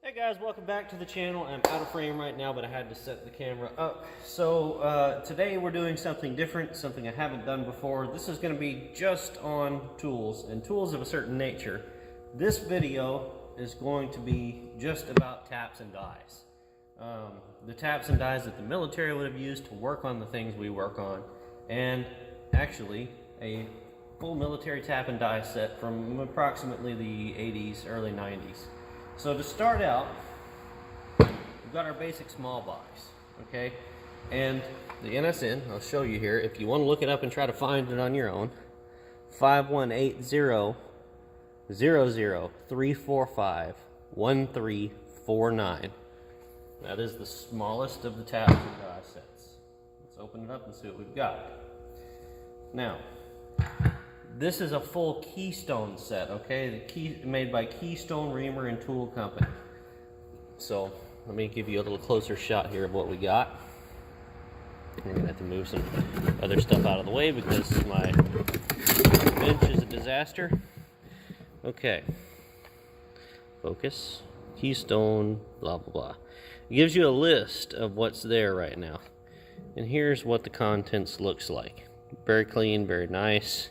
Hey guys, welcome back to the channel. I'm out of frame right now, but I had to set the camera up. So today we're doing something different, something I haven't done before. This is going to be just on tools and tools of a certain nature. This video is going to be just about taps and dies. The taps and dies that the military would have used to work on the things we work on, and actually a full military tap and die set from approximately the 80s, early 90s. So to start out, we've got our basic small box, okay? And the NSN, I'll show you here, if you want to look it up and try to find it on your own, 5180-00-345-1349. That is the smallest of the taps and die sets. Let's open it up and see what we've got. Now, this is a full Keystone set, okay? Made by Keystone Reamer and Tool Company. So let me give you a little closer shot here of what we got. I'm gonna have to move some other stuff out of the way because my bench is a disaster. Okay. Focus. Keystone, blah, blah, blah. It gives you a list of what's there right now. And here's what the contents looks like. Very clean, very nice.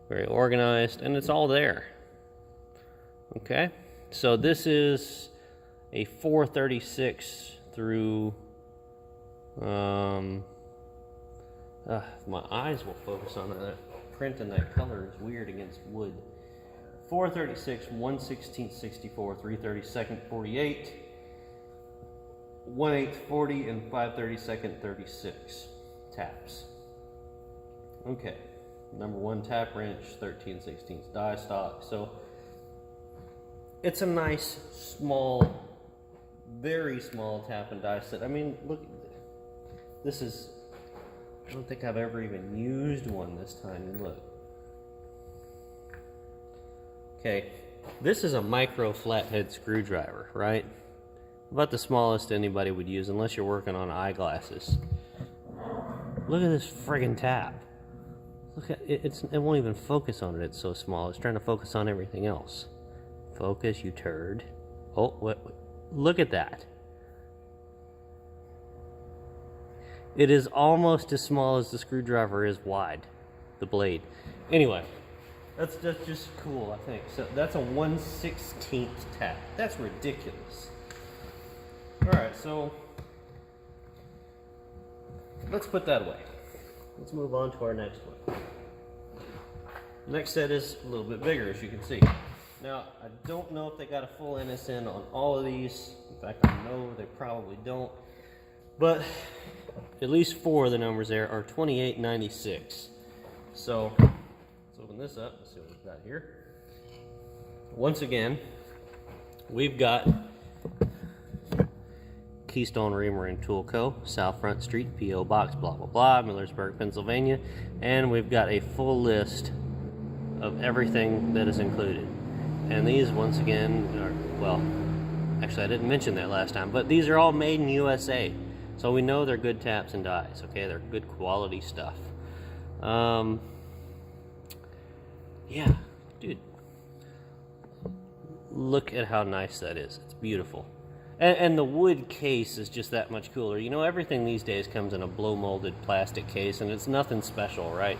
Very organized, and it's all there. Okay, so this is a 436 through my eyes will focus on that print, and that color is weird against wood. 436, 1/16 64, 3/32 48, 1/8 40, and 5/32 36 taps. Okay. Number 1 tap wrench, 13/16 die stock. So it's a nice, small, very small tap and die set. I mean, look, this is, I don't think I've ever even used one this tiny. Look. Okay, this is a micro flathead screwdriver, right? About the smallest anybody would use unless you're working on eyeglasses. Look at this friggin' tap. Look at it, it won't even focus on it, it's so small. It's trying to focus on everything else. Focus, you turd. Oh, what, look at that. It is almost as small as the screwdriver is wide, the blade. Anyway, that's just cool, I think. So that's a 1/16 tap. That's ridiculous. Alright, so let's put that away. Let's move on to our next one. Next set is a little bit bigger, as you can see. Now, I don't know if they got a full NSN on all of these. In fact, I know they probably don't. But at least 4 of the numbers there are 2896. So let's open this up and see what we've got here. Once again, we've got Keystone Reamer and Tool Co., South Front Street, P.O. Box, blah, blah, blah, Millersburg, Pennsylvania. And we've got a full list of everything that is included. And these, once again, are, well, actually I didn't mention that last time, but these are all made in USA. So we know they're good taps and dies, okay? They're good quality stuff. Yeah, dude. Look at how nice that is. It's beautiful. And the wood case is just that much cooler. You know, everything these days comes in a blow-molded plastic case, and it's nothing special, right?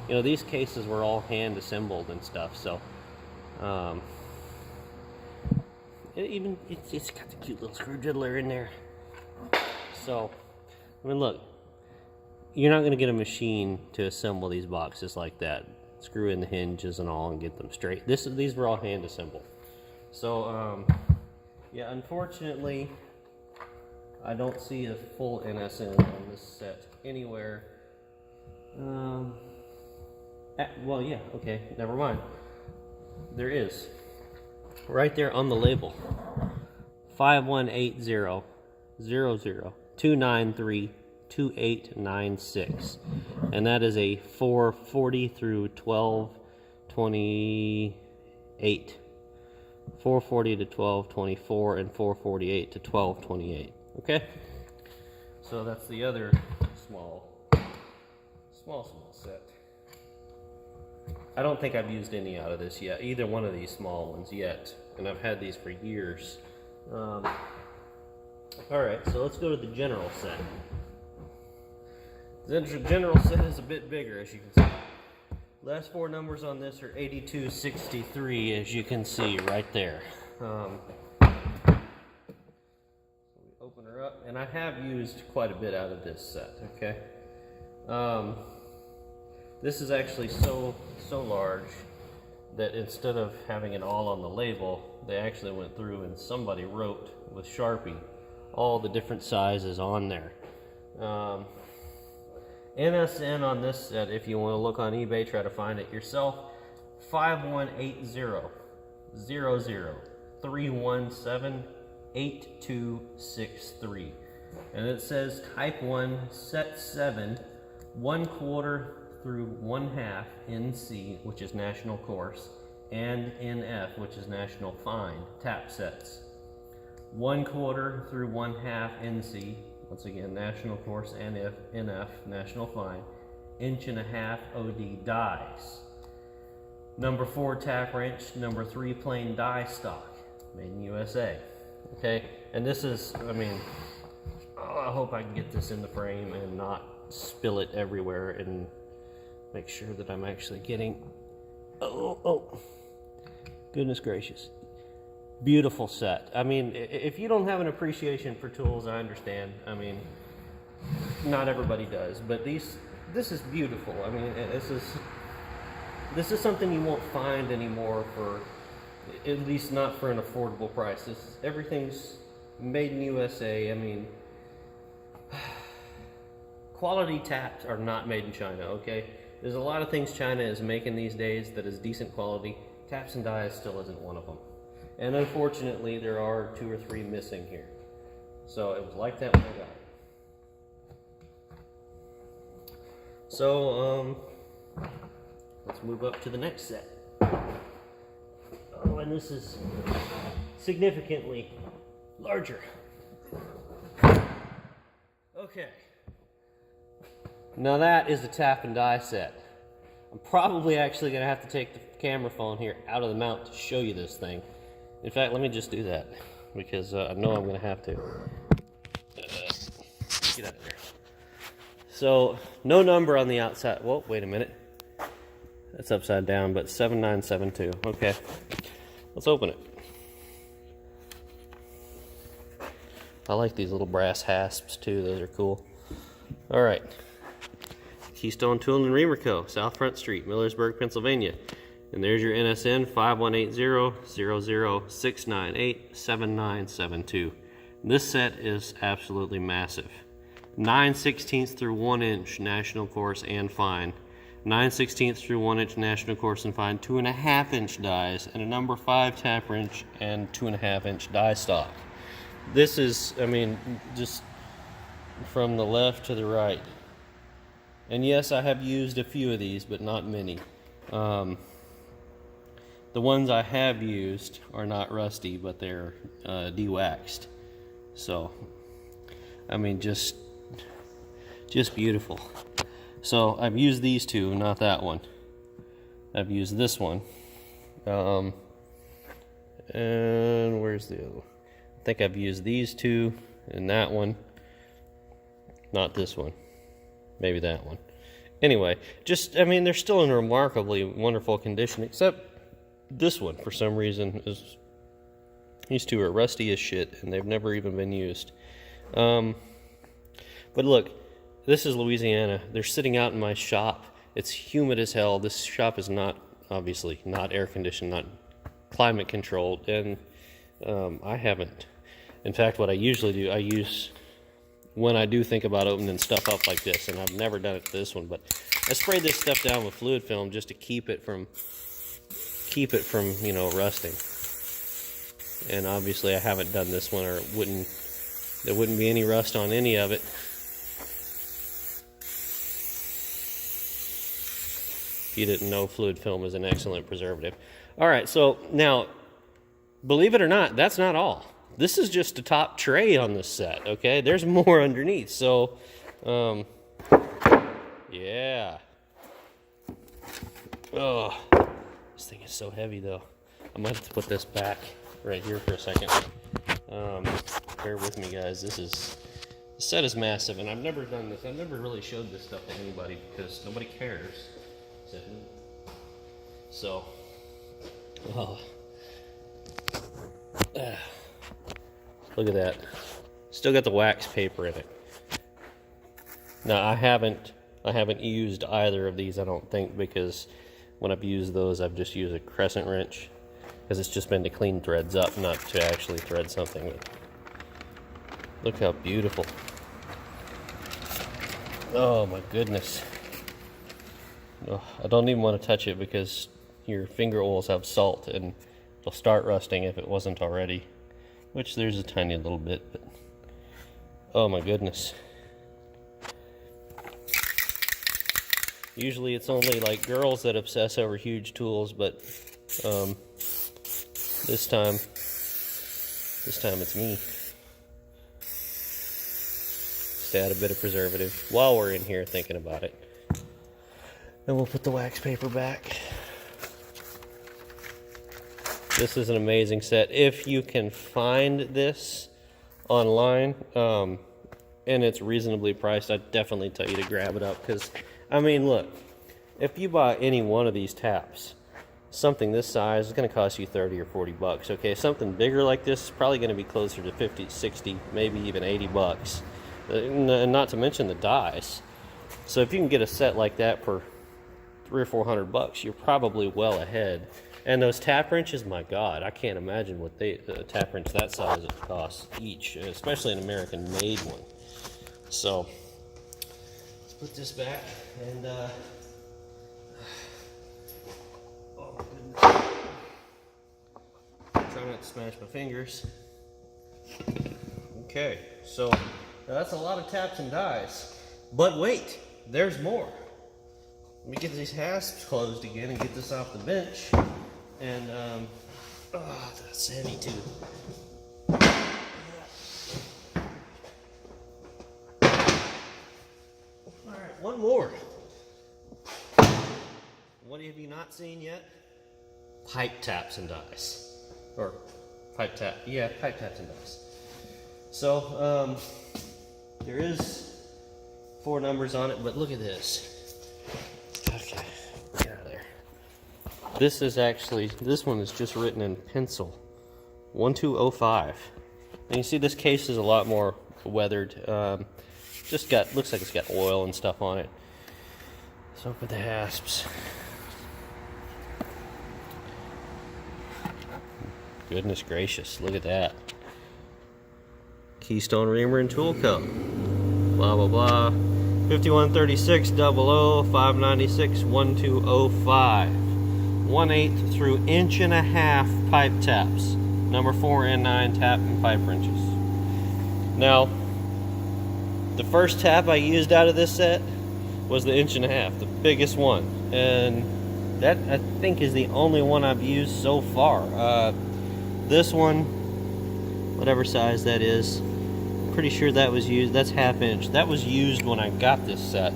You know, these cases were all hand-assembled and stuff, so... it's got the cute little screw diddler in there. So, I mean, look. You're not going to get a machine to assemble these boxes like that. Screw in the hinges and all and get them straight. These were all hand-assembled. So, yeah, unfortunately, I don't see a full NSN on this set anywhere. Well, yeah, okay, never mind. There is. Right there on the label. 5180-00-293-2896. And that is a 440 through 1228. 440 to 1224 and 448 to 1228. Okay? So that's the other small set. I don't think I've used any out of this yet, either one of these small ones yet, and I've had these for years. Alright, so let's go to the general set. The general set is a bit bigger, as you can see. Last four numbers on this are 8263, as you can see right there. So we open her up, and I have used quite a bit out of this set, okay? This is actually so large that instead of having it all on the label, they actually went through and somebody wrote with Sharpie all the different sizes on there. NSN on this set, if you want to look on eBay, try to find it yourself, 5180-00-317-8263. And it says type 1, set 7, 1/4 through 1/2 NC, which is national course, and NF, which is national fine, tap sets. 1/4 through 1/2 NC, once again, national course, and NF, national fine, 1.5" OD dies. Number 4 tap wrench, number 3 plain die stock, made in USA. Okay, and this is, I mean, I hope I can get this in the frame and not spill it everywhere and make sure that I'm actually getting, oh, goodness gracious. Beautiful set. I mean, if you don't have an appreciation for tools, I understand. I mean, not everybody does, but this is beautiful. I mean, this is something you won't find anymore, for at least not for an affordable price. Everything's made in USA. I mean, quality taps are not made in China, okay? There's a lot of things China is making these days that is decent quality. Taps and dies still isn't one of them. And unfortunately, there are 2 or 3 missing here. So it was like that when I got it. So, let's move up to the next set. Oh, and this is significantly larger. Okay. Now that is the tap and die set. I'm probably actually going to have to take the camera phone here out of the mount to show you this thing. In fact, let me just do that, because I know I'm going to have to. Get out of there. So, no number on the outside. Whoa, wait a minute. That's upside down, but 7972. Okay. Let's open it. I like these little brass hasps, too. Those are cool. All right. Keystone Tool and Reamer Co., South Front Street, Millersburg, Pennsylvania. And there's your NSN, 5180-00-698-7972. This set is absolutely massive. 9/16 through 1 inch national course and fine. 9/16 through 1 inch national course and fine. 2.5 inch dies, and a number 5 tap wrench and 2.5 inch die stock. This is, I mean, just from the left to the right. And yes, I have used a few of these, but not many. The ones I have used are not rusty, but they're de-waxed. So, I mean, just beautiful. So I've used these two, not that one. I've used this one. And where's the other one? I think I've used these two and that one. Not this one. Maybe that one. Anyway, just, I mean, they're still in remarkably wonderful condition, except this one, for some reason, is, these two are rusty as shit, and they've never even been used. But look, this is Louisiana. They're sitting out in my shop. It's humid as hell. This shop is not, obviously, not air conditioned, not climate controlled, and I haven't. In fact, what I usually do, I use, when I do think about opening stuff up like this, and I've never done it to this one, but I sprayed this stuff down with fluid film just to keep it from, you know, rusting. And obviously I haven't done this one, or there wouldn't be any rust on any of it. If you didn't know, fluid film is an excellent preservative. All right, so now, believe it or not, that's not all. This is just a top tray on this set, okay? There's more underneath, so, yeah. Oh, this thing is so heavy, though. I might have to put this back right here for a second. Bear with me, guys. The set is massive, and I've never done this. I've never really showed this stuff to anybody because nobody cares. So, look at that. Still got the wax paper in it. Now I haven't used either of these, I don't think, because when I've used those, I've just used a crescent wrench because it's just been to clean threads up, not to actually thread something. But look how beautiful. Oh my goodness. Oh, I don't even want to touch it because your finger oils have salt and it'll start rusting if it wasn't already, which there's a tiny little bit, but oh my goodness. Usually it's only like girls that obsess over huge tools, but this time it's me. Just add a bit of preservative while we're in here thinking about it. Then we'll put the wax paper back. This is an amazing set. If you can find this online, and it's reasonably priced, I'd definitely tell you to grab it up, because I mean, look, if you buy any one of these taps, something this size is going to cost you 30 or 40 bucks. Okay, something bigger like this is probably going to be closer to 50, 60, maybe even 80 bucks. And not to mention the dies. So if you can get a set like that for 300 or 400 bucks, you're probably well ahead. And those tap wrenches, my God, I can't imagine what a tap wrench that size would cost each, especially an American-made one. So let's put this back and oh my goodness. Try not to smash my fingers. Okay, so that's a lot of taps and dies. But wait, there's more. Let me get these hasps closed again and get this off the bench. And oh, that's heavy too. Alright, one more. What have you not seen yet? Pipe taps and dies. Or pipe taps and dies. So, there is 4 numbers on it, but look at this. Okay, get out of there. This one is just written in pencil. 1205. And you see this case is a lot more weathered. Looks like it's got oil and stuff on it. So open the hasps. Goodness gracious, look at that. Keystone Reamer and Tool Co. Blah blah blah. 5136 00 596 1205. 1/8 through 1.5 inch pipe taps. Number 4 and 9 tap and pipe wrenches. Now, the first tap I used out of this set was the 1.5 inch, the biggest one. And that, I think, is the only one I've used so far. This one, whatever size that is, I'm pretty sure that was used. That's 1/2 inch. That was used when I got this set.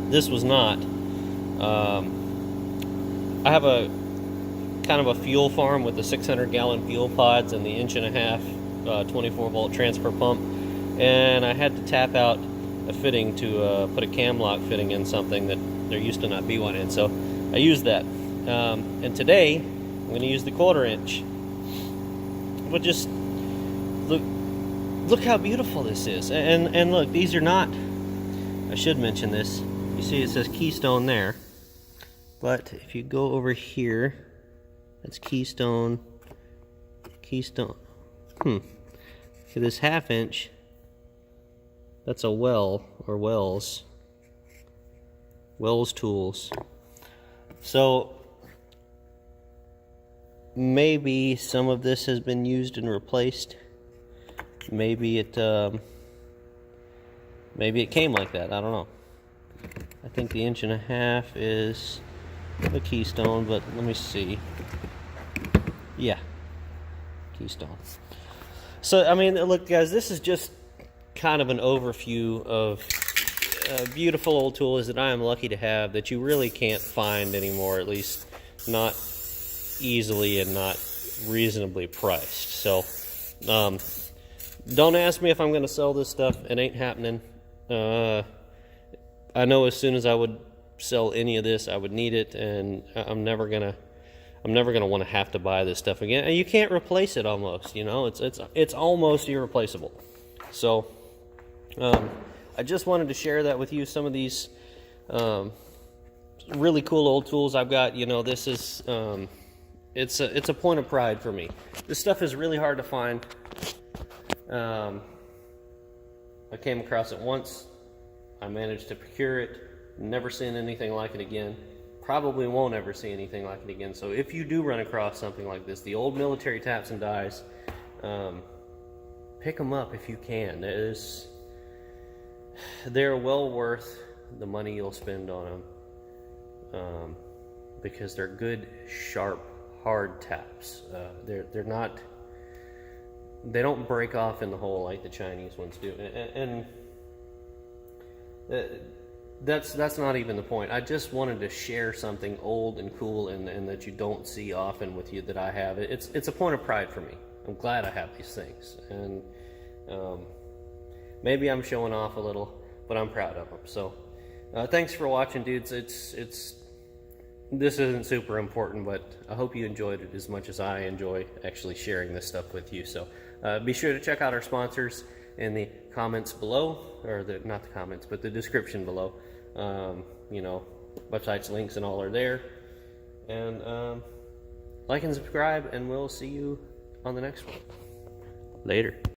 This was not. I have a kind of a fuel farm with the 600-gallon fuel pods and the 1.5 inch 24-volt transfer pump, and I had to tap out a fitting to put a cam lock fitting in something that there used to not be one in. So I used that, and today I'm going to use the 1/4 inch. But just look how beautiful this is, and look, these are not. I should mention this. You see, it says Keystone there. But if you go over here, that's Keystone. See this 1/2 inch, that's a Well or Wells tools. So maybe some of this has been used and replaced. Maybe it came like that. I don't know. I think the 1.5 inch is the Keystone, but let me see. Yeah, Keystone. So, I mean, look, guys, this is just kind of an overview of beautiful old tools that I am lucky to have that you really can't find anymore, at least not easily and not reasonably priced. So don't ask me if I'm going to sell this stuff. It ain't happening. I know as soon as I would sell any of this, I would need it, and I'm never gonna want to have to buy this stuff again. And you can't replace it almost, you know. It's almost irreplaceable. So I just wanted to share that with you. Some of these really cool old tools I've got. You know, this is it's a point of pride for me. This stuff is really hard to find. I came across it once. I managed to procure it. Never seen anything like it again. Probably won't ever see anything like it again. So if you do run across something like this, the old military taps and dies, pick them up if you can. They're well worth the money you'll spend on them, because they're good, sharp, hard taps. They're not. They don't break off in the hole like the Chinese ones do, and that's not even the point. I just wanted to share something old and cool and that you don't see often with you that I have. It's a point of pride for me. I'm glad I have these things, and maybe I'm showing off a little, but I'm proud of them. So thanks for watching, dudes. This isn't super important, but I hope you enjoyed it as much as I enjoy actually sharing this stuff with you. So be sure to check out our sponsors in the comments below, or not the comments, but the description below. You know, websites, links, and all are there. And like and subscribe, and we'll see you on the next one. Later.